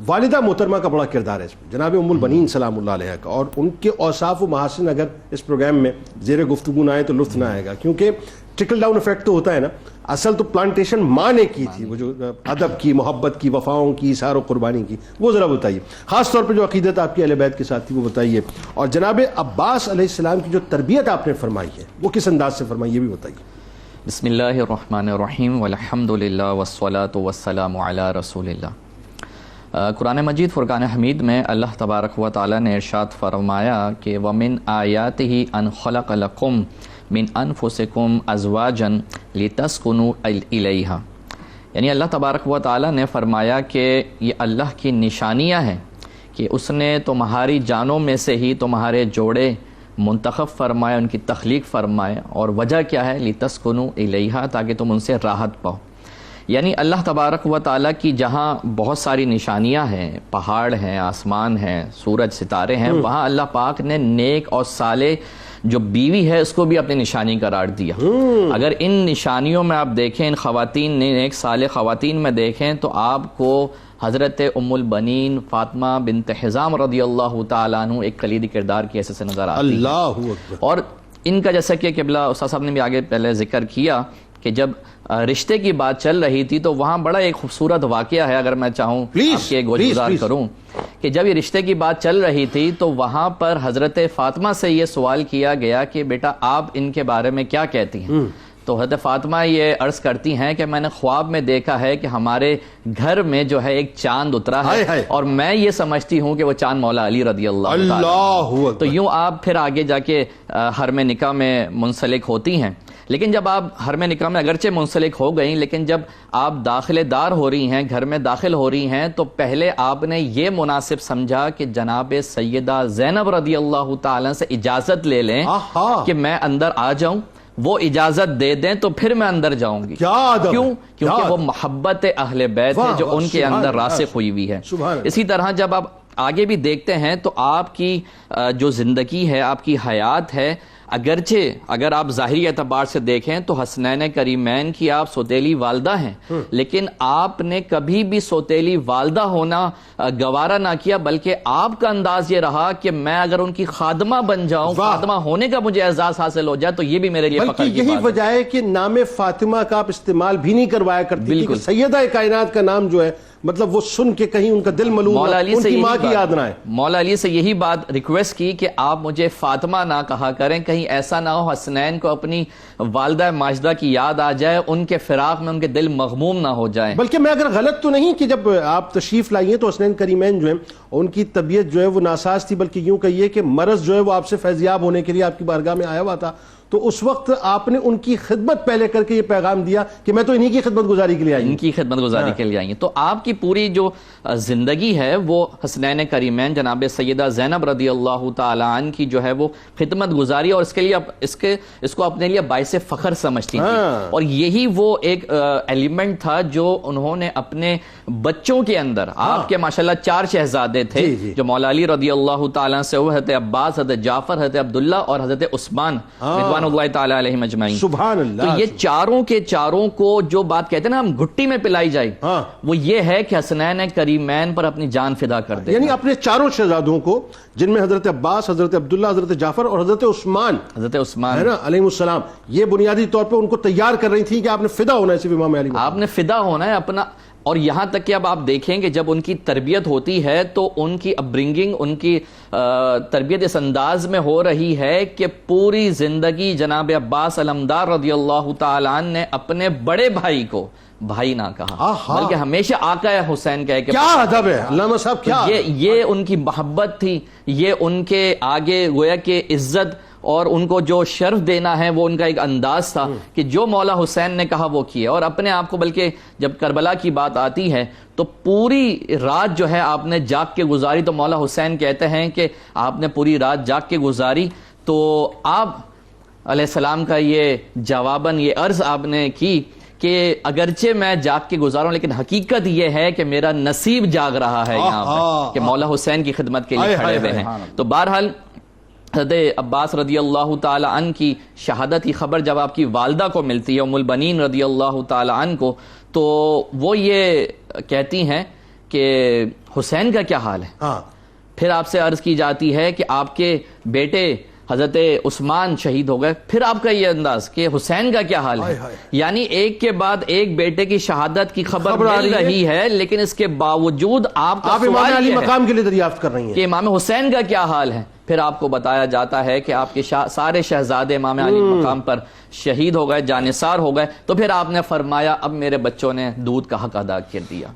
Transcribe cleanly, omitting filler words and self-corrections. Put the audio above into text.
والدہ محترمہ کا بڑا کردار ہے اس میں، جناب ام البنین سلام اللہ علیہ کا، اور ان کے اوصاف و محاسن اگر اس پروگرام میں زیر گفتگو نہ آئے تو لطف نہ آئے گا، کیونکہ ٹرکل ڈاؤن افیکٹ تو ہوتا ہے نا. اصل تو پلانٹیشن ماں نے کی تھی، وہ جو ادب کی، محبت کی، وفاؤں کی، اثار و قربانی کی، وہ ذرا بتائیے، خاص طور پہ جو عقیدت آپ کی اہل بیت کے ساتھ تھی وہ بتائیے، اور جناب عباس علیہ السلام کی جو تربیت آپ نے فرمائی ہے وہ کس انداز سے فرمائی یہ بھی بتائیے. بسم اللہ الرحمن الرحیم والحمد للہ والصلاة والسلام علی رسول اللہ. قرآن مجید فرقان حمید میں اللہ تبارک و تعالی نے ارشاد فرمایا کہ وَمِنْ آیَاتِهِ أَنْ خَلَقَ لَكُمْ مِنْ أَنفُسِكُمْ أَزْوَاجًا لِتَسْكُنُوا إِلَيْهَا. یعنی اللہ تبارک و تعالی نے فرمایا کہ یہ اللہ کی نشانیاں ہیں کہ اس نے تمہاری جانوں میں سے ہی تمہارے جوڑے منتخب فرمائے، ان کی تخلیق فرمائے، اور وجہ کیا ہے؟ لِتَسْكُنُوا إِلَيْهَا، تاکہ تم ان سے راحت پاؤ. یعنی اللہ تبارک و تعالیٰ کی جہاں بہت ساری نشانیاں ہیں، پہاڑ ہیں، آسمان ہیں، سورج ستارے ہیں، وہاں اللہ پاک نے نیک اور صالح جو بیوی ہے اس کو بھی اپنی نشانی قرار دیا. اگر ان نشانیوں میں آپ دیکھیں، ان خواتین نیک صالح خواتین میں دیکھیں، تو آپ کو حضرت ام البنین فاطمہ بنت حزام رضی اللہ تعالیٰ عنہ ایک کلیدی کردار کی حیثیت سے نظر آتی ہے. اللہ اکبر. اور ان کا جیسا کہ قبلہ استاد صاحب نے بھی آگے پہلے ذکر کیا کہ جب رشتے کی بات چل رہی تھی تو وہاں بڑا ایک خوبصورت واقعہ ہے، اگر میں چاہوں آپ کے گزار کروں کہ جب یہ رشتے کی بات چل رہی تھی تو وہاں پر حضرت فاطمہ سے یہ سوال کیا گیا کہ بیٹا آپ ان کے بارے میں کیا کہتی ہیں؟ تو حضرت فاطمہ یہ عرض کرتی ہیں کہ میں نے خواب میں دیکھا ہے کہ ہمارے گھر میں جو ہے ایک چاند اترا ہے، اور میں یہ سمجھتی ہوں کہ وہ چاند مولا علی رضی اللہ تعالیٰ. تو یوں آپ پھر آگے جا کے حرم نکاح میں منسلک ہوتی ہیں. لیکن جب آپ حرم نکاح میں اگرچہ منسلک ہو گئیں، لیکن جب آپ داخلے دار ہو رہی ہیں، گھر میں داخل ہو رہی ہیں، تو پہلے آپ نے یہ مناسب سمجھا کہ جناب سیدہ زینب رضی اللہ تعالیٰ سے اجازت لے لیں کہ میں اندر آ جاؤں. وہ اجازت دے دیں تو پھر میں اندر جاؤں گی. کیوں؟ کیونکہ وہ محبت اہل بیت ہے جو ان کے اندر راسخ ہوئی ہوئی ہے. اسی طرح جب آپ آگے بھی دیکھتے ہیں تو آپ کی جو زندگی ہے، آپ کی حیات ہے، اگرچہ اگر آپ ظاہری اعتبار سے دیکھیں تو حسنین کریمین کی آپ سوتیلی والدہ ہیں، لیکن آپ نے کبھی بھی سوتیلی والدہ ہونا گوارا نہ کیا، بلکہ آپ کا انداز یہ رہا کہ میں اگر ان کی خادمہ بن جاؤں، خادمہ ہونے کا مجھے اعزاز حاصل ہو جائے تو یہ بھی میرے لیے فخر کی بات ہے. یہی وجہ ہے کہ نام فاطمہ کا آپ استعمال بھی نہیں کروایا کرتی کہ سیدہ کائنات کا نام جو ہے مطلب وہ سن کے کہیں ان کا دل ملوم ان کی ماں کی یاد نہ آئے. مولا علی سے یہی بات ریکویسٹ کی کہ آپ مجھے فاطمہ نہ کہا کریں، کہیں ایسا نہ ہو حسنین کو اپنی والدہ ماجدہ کی یاد آ جائے، ان کے فراق میں ان کے دل مغموم نہ ہو جائیں. بلکہ میں اگر غلط تو نہیں کہ جب آپ تشریف لائیے تو حسنین کریمین جو ہیں ان کی طبیعت جو ہے وہ ناساز تھی، بلکہ یوں کہیے کہ مرض جو ہے وہ آپ سے فیضیاب ہونے کے لیے آپ کی بارگاہ میں آیا ہوا تھا، تو اس وقت آپ نے ان کی خدمت پہلے کر کے یہ پیغام دیا کہ میں تو انہی کی خدمت گزاری کے لیے آئی ہوں. ان کی خدمت گزاری کے لیے آئی ہیں. تو آپ کی پوری جو زندگی ہے وہ حسنین کریمین جناب سیدہ زینب رضی اللہ تعالیٰ عنہ کی جو ہے وہ خدمت گزاری، اور اس کے لیے اس کو اپنے لیے باعث فخر سمجھتی تھی. اور یہی وہ ایک ایلیمنٹ تھا جو انہوں نے اپنے بچوں کے اندر، آپ کے ماشاءاللہ 4 شہزادے تھے جو مولا علی رضی اللہ تعالیٰ سے ہوئے، حضرت عباس، حضرت جعفر، حضرت عبداللہ اور حضرت عثمان رضوان اللہ تعالی علیہ مجمعین. سبحان اللہ. تو یہ چاروں کے چاروں کو جو بات کہتے ہیں نا ہم گھٹی میں پلائی جائے، وہ یہ ہے کہ حسنین کریمین پر اپنی جان فدا کر دے. یعنی اپنے 4 شہزادوں کو، جن میں حضرت عباس، حضرت عبداللہ، حضرت جعفر اور حضرت عثمان ہے نا علیہ السلام، یہ بنیادی طور پہ ان کو تیار کر رہی تھی کہ آپ نے فدا ہونا ہے صرف امام علی، آپ نے فدا ہونا ہے اپنا. اور یہاں تک کہ اب آپ دیکھیں کہ جب ان کی تربیت ہوتی ہے تو ان کی اپبرنگنگ، ان کی تربیت اس انداز میں ہو رہی ہے کہ پوری زندگی جناب عباس علمدار رضی اللہ تعالیٰ عنہ نے اپنے بڑے بھائی کو بھائی نہ کہا، بلکہ ہمیشہ آقا حسین کہہ کے. کیا ادب ہے علامہ صاحب، کیا یہ ان کی محبت تھی، یہ ان کے آگے گویا کہ عزت اور ان کو جو شرف دینا ہے وہ ان کا ایک انداز تھا کہ جو مولا حسین نے کہا وہ کیا. اور اپنے آپ کو، بلکہ جب کربلا کی بات آتی ہے تو پوری رات جو ہے آپ نے جاگ کے گزاری، تو مولا حسین کہتے ہیں کہ آپ نے پوری رات جاگ کے گزاری. تو آپ علیہ السلام کا یہ جواباً یہ عرض آپ نے کی کہ اگرچہ میں جاگ کے گزاروں لیکن حقیقت یہ ہے کہ میرا نصیب جاگ رہا ہے یہاں پہ کہ مولا حسین کی خدمت کے لیے کھڑے ہوئے ہیں. تو بہرحال حضرت عباس رضی اللہ تعالی عنہ کی شہادت کی خبر جب آپ کی والدہ کو ملتی ہے ام البنین رضی اللہ تعالی عنہ کو، تو وہ یہ کہتی ہیں کہ حسین کا کیا حال ہے. ہاں پھر آپ سے عرض کی جاتی ہے کہ آپ کے بیٹے حضرت عثمان شہید ہو گئے. پھر آپ کا یہ انداز کہ حسین کا کیا حال ہے. یعنی ایک کے بعد ایک بیٹے کی شہادت کی خبر مل رہی ہے، لیکن اس کے باوجود آپ کا امام علی مقام کے لیے دریافت کر رہی ہیں کہ امام حسین کا کیا حال ہے. پھر آپ کو بتایا جاتا ہے کہ آپ کے سارے شہزادے امام علی مقام پر شہید ہو گئے، جانثار ہو گئے. تو پھر آپ نے فرمایا اب میرے بچوں نے دودھ کا حق ادا کر دیا.